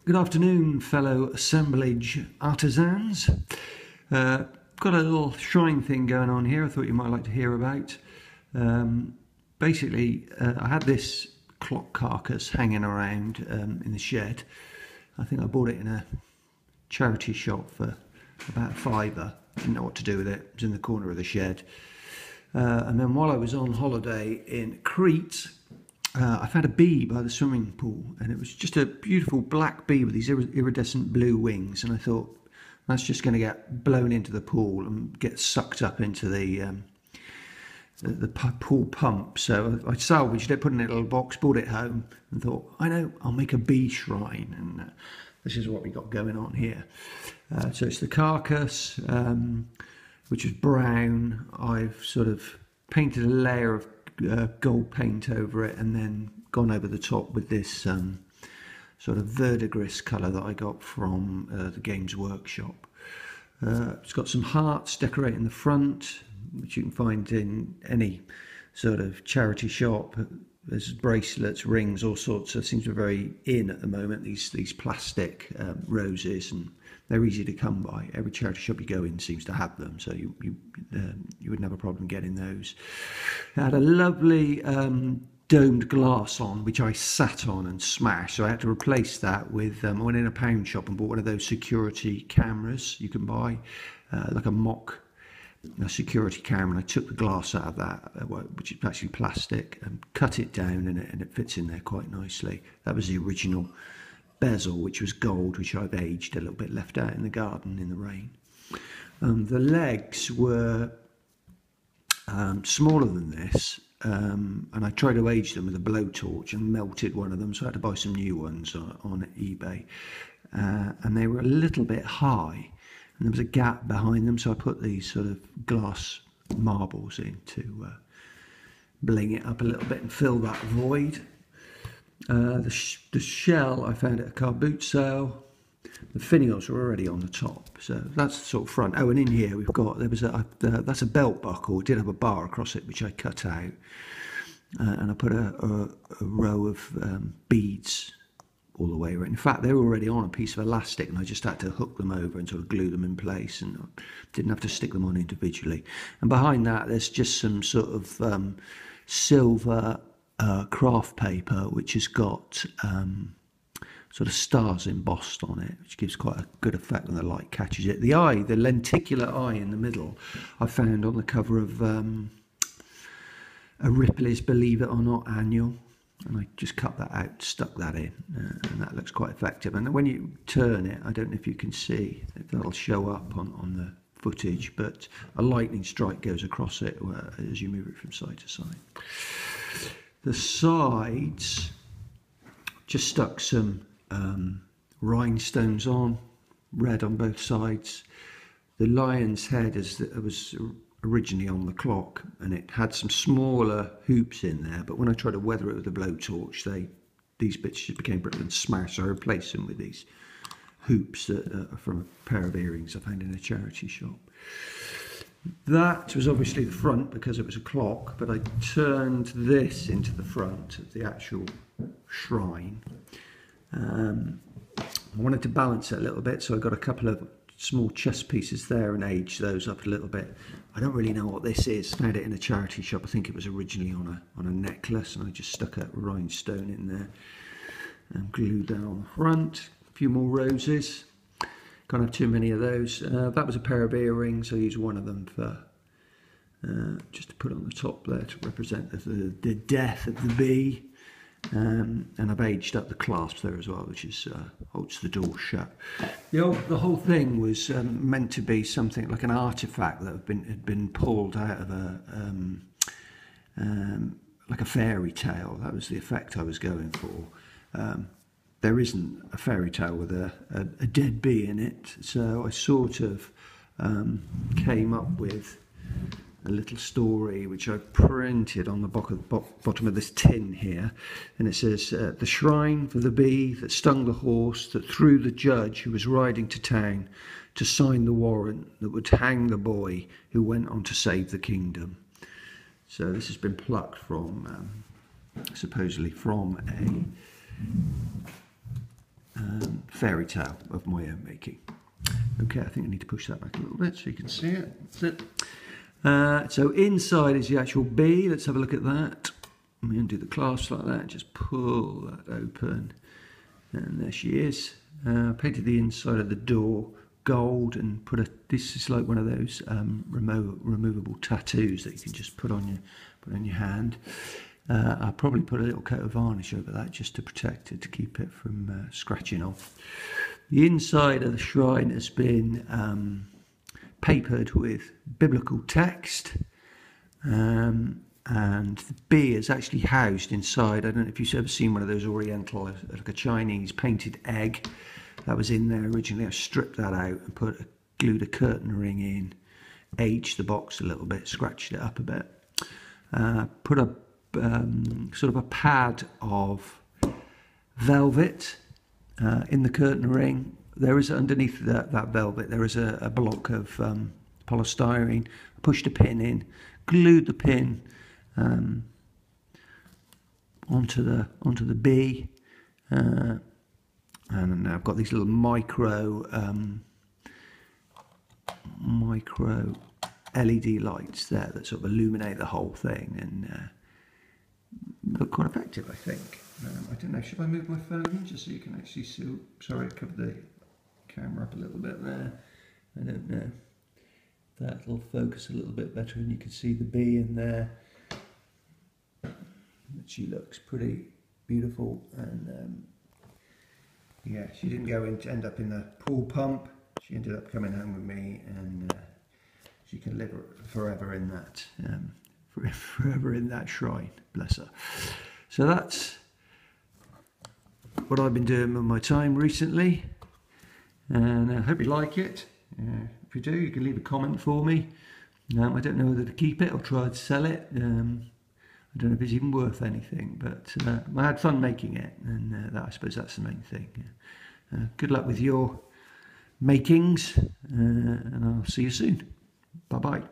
Good afternoon, fellow assemblage artisans. Got a little shrine thing going on here I thought you might like to hear about. Basically, I had this clock carcass hanging around in the shed. I think I bought it in a charity shop for about £5. Didn't know what to do with it. It was in the corner of the shed. And then while I was on holiday in Crete, I found a bee by the swimming pool, and it was just a beautiful black bee with these iridescent blue wings, and I thought that's just going to get blown into the pool and get sucked up into the pool pump. So I salvaged it, put it in a little box, brought it home, and thought, I know, I'll make a bee shrine, and this is what we got going on here. So it's the carcass, which is brown. I've sort of painted a layer of gold paint over it, and then gone over the top with this sort of verdigris colour that I got from the Games Workshop. It's got some hearts decorating the front, which you can find in any sort of charity shop. There's bracelets, rings, all sorts. It seems to be very in at the moment, these plastic roses, and they're easy to come by. Every charity shop you go in seems to have them, so you wouldn't have a problem getting those. It had a lovely domed glass on, which I sat on and smashed, so I had to replace that with, I went in a pound shop and bought one of those security cameras you can buy, like a mock security camera, and I took the glass out of that, which is actually plastic, and cut it down, and it fits in there quite nicely. That was the original bezel, which was gold, which I've aged a little bit, left out in the garden in the rain. The legs were smaller than this, and I tried to age them with a blowtorch and melted one of them, so I had to buy some new ones on eBay, and they were a little bit high, and there was a gap behind them, so I put these sort of glass marbles in to bling it up a little bit and fill that void. The shell I found at a car boot sale. The finials were already on the top, so that's the sort of front. Oh, and in here we've got, that's a belt buckle. It did have a bar across it, which I cut out, and I put a row of beads all the way around. In fact, they were already on a piece of elastic, and I just had to hook them over and sort of glue them in place, and didn't have to stick them on individually. And behind that, there's just some sort of silver craft paper, which has got sort of stars embossed on it, which gives quite a good effect when the light catches it. The eye, the lenticular eye in the middle, I found on the cover of a Ripley's Believe It or Not annual, and I just cut that out, stuck that in, and that looks quite effective. And when you turn it, I don't know if you can see, if that'll show up on the footage, but a lightning strike goes across it as you move it from side to side. The sides, just stuck some rhinestones on, red on both sides. The lion's head was originally on the clock, and it had some smaller hoops in there, but when I tried to weather it with a blowtorch, these bits just became brittle and smashed, so I replaced them with these hoops that are from a pair of earrings I found in a charity shop. That was obviously the front because it was a clock, but I turned this into the front of the actual shrine. I wanted to balance it a little bit, so I got a couple of small chess pieces there and aged those up a little bit. I don't really know what this is. Found it in a charity shop. I think it was originally on a necklace, and I just stuck a rhinestone in there and glued that on the front. A few more roses. Can't have too many of those. That was a pair of earrings. I used one of them for just to put on the top there to represent the death of the bee. And I've aged up the clasp there as well, which is holds the door shut. The whole thing was meant to be something like an artifact that had been pulled out of like a fairy tale. That was the effect I was going for. There isn't a fairy tale with a dead bee in it, so I sort of came up with a little story which I printed on the bottom of this tin here, and it says, the shrine for the bee that stung the horse that threw the judge who was riding to town to sign the warrant that would hang the boy who went on to save the kingdom. So this has been plucked from supposedly from a fairy tale of my own making. Okay, I think I need to push that back a little bit so you can see it. That's it. So inside is the actual bee. Let's have a look at that. I'm going to do the clasp like that, just pull that open, and there she is. Painted the inside of the door gold and this is like one of those removable tattoos that you can just put on your hand. I'll probably put a little coat of varnish over that just to protect it, to keep it from scratching off. The inside of the shrine has been papered with biblical text, and the bee is actually housed inside. I don't know if you've ever seen one of those oriental, like a Chinese painted egg that was in there originally. I stripped that out and glued a curtain ring in, aged the box a little bit, scratched it up a bit, put a sort of a pad of velvet in the curtain ring. There is underneath that velvet, there is a block of polystyrene. I pushed a pin in, glued the pin onto the bee, and I've got these little micro LED lights there that sort of illuminate the whole thing and look quite effective, I think. I don't know, should I move my phone just so you can actually see? Sorry, I covered the camera up a little bit there. I don't know. That'll focus a little bit better and you can see the bee in there. She looks pretty beautiful, and yeah, she didn't end up in the pool pump. She ended up coming home with me, and she can live forever in that shrine, bless her. So that's what I've been doing with my time recently, and I hope you like it. If you do, you can leave a comment for me. I don't know whether to keep it or try to sell it. I don't know if it's even worth anything, but I had fun making it, and I suppose that's the main thing. Good luck with your makings, and I'll see you soon. Bye-bye.